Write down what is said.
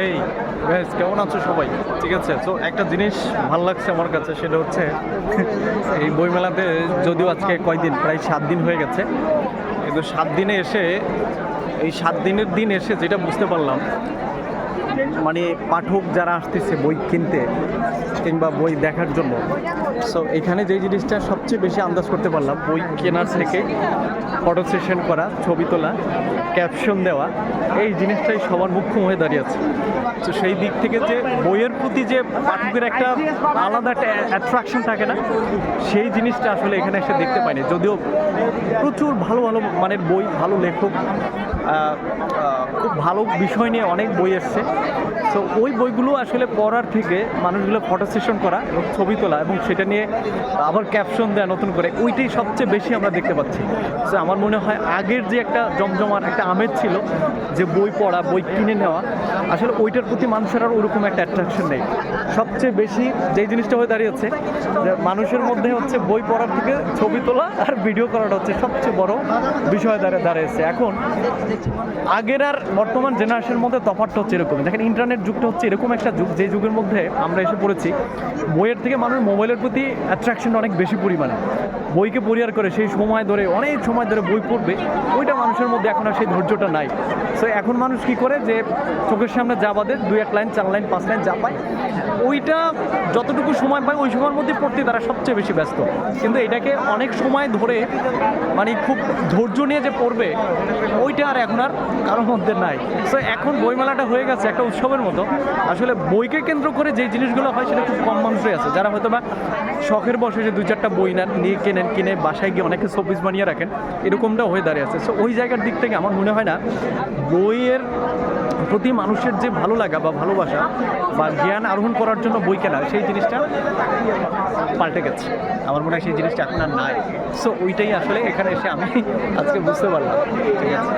এই গাইস কেমন আছো সবাই? ঠিক আছে, তো একটা জিনিস ভালো লাগছে আমার কাছে, সেটা হচ্ছে এই বইমেলাতে যদিও আজকে কয়দিন, প্রায় 7 দিন হয়ে গেছে, কিন্তু 7 দিনে এসে এই 7 দিনের দিন এসে যেটা বুঝতে পারলাম, মানে পাঠক যারা আসতেছে বই কিনতে কিংবা বই দেখার জন্য, সো এখানে যে জিনিসটা সবচেয়ে বেশি আন্দাজ করতে পারলাম, বই কেনার থেকে ফটো সেশন করা, ছবি তোলা, ক্যাপশন দেওয়া, এই জিনিসটাই সবার মুখ্য হয়ে দাঁড়িয়েছে। তো সেই দিক থেকে যে বইয়ের প্রতি যে পাঠকের একটা আলাদা একটা অ্যাট্রাকশন থাকে না, সেই জিনিসটা আসলে এখানে এসে দেখতে পাইনি। যদিও প্রচুর ভালো ভালো মানের বই, ভালো লেখক, খুব ভালো বিষয় নিয়ে অনেক বই এসছে। সো ওই বইগুলো আসলে পড়ার থেকে মানুষগুলো ফটো সেশন করা এবং ছবি তোলা এবং সেটা নিয়ে আবার ক্যাপশন দেওয়া নতুন করে, ওইটাই সবচেয়ে বেশি আমরা দেখতে পাচ্ছি। সো আমার মনে হয় আগের যে একটা জমজমার একটা আমেজ ছিল, যে বই পড়া, বই কিনে নেওয়া, আসলে ওইটার প্রতি মানুষের আর ওরকম একটা অ্যাট্রাকশন নেই। সবচেয়ে বেশি যেই জিনিসটা হয়ে দাঁড়িয়েছে, যে মানুষের মধ্যে হচ্ছে বই পড়ার থেকে ছবি তোলা আর ভিডিও করাটা হচ্ছে সবচেয়ে বড় বিষয় দাঁড়িয়েছে এখন। আগের আর বর্তমান জেনারেশনের মধ্যে তফাৎটা হচ্ছে এরকম। দেখেন, ইন্টারনেট যুগটা হচ্ছে এরকম একটা যুগ, যে যুগের মধ্যে আমরা এসে পড়েছি। বইয়ের থেকে মানুষ মোবাইলের প্রতি অ্যাট্রাকশনটা অনেক বেশি পরিমাণে। বইকে পরিহার করে সেই সময় ধরে, অনেক সময় ধরে বই পড়বে, ওইটা মানুষের মধ্যে এখন আর সেই ধৈর্যটা নাই। সো এখন মানুষ কি করে, যে চোখের সামনে যা বাদে 2-1 লাইন, 4 লাইন, 5 লাইন যা পায়, ওইটা যতটুকু সময় পায় ওই সময়ের মধ্যে পড়তে তারা সবচেয়ে বেশি ব্যস্ত। কিন্তু এটাকে অনেক সময় ধরে, মানে খুব ধৈর্য নিয়ে যে পড়বে, ওইটা আর এখন আর কারোর মধ্যে নাই। সো এখন বইমেলাটা হয়ে গেছে একটা উৎসবের মতো। আসলে বইকে কেন্দ্র করে যে জিনিসগুলো হয় সেটা খুব কম মানুষই আছে, যারা হয়তো বা শখের বসে যে 2-4টা বই নিয়ে কিনে বাসায় গিয়ে অনেকে শোপিস বানিয়ে রাখেন, এরকমটাও হয়ে দাঁড়িয়ে আছে। সো ওই জায়গার দিক থেকে আমার মনে হয় না বইয়ের প্রতি মানুষের যে ভালো লাগা বা ভালোবাসা বা জ্ঞান আরোহণ করার জন্য বই কেনা, সেই জিনিসটা পাল্টে গেছে। আমার মনে হয় সেই জিনিসটা এখন আর নাই। সো ওইটাই আসলে এখানে এসে আমি আজকে বুঝতে পারলাম। ঠিক আছে।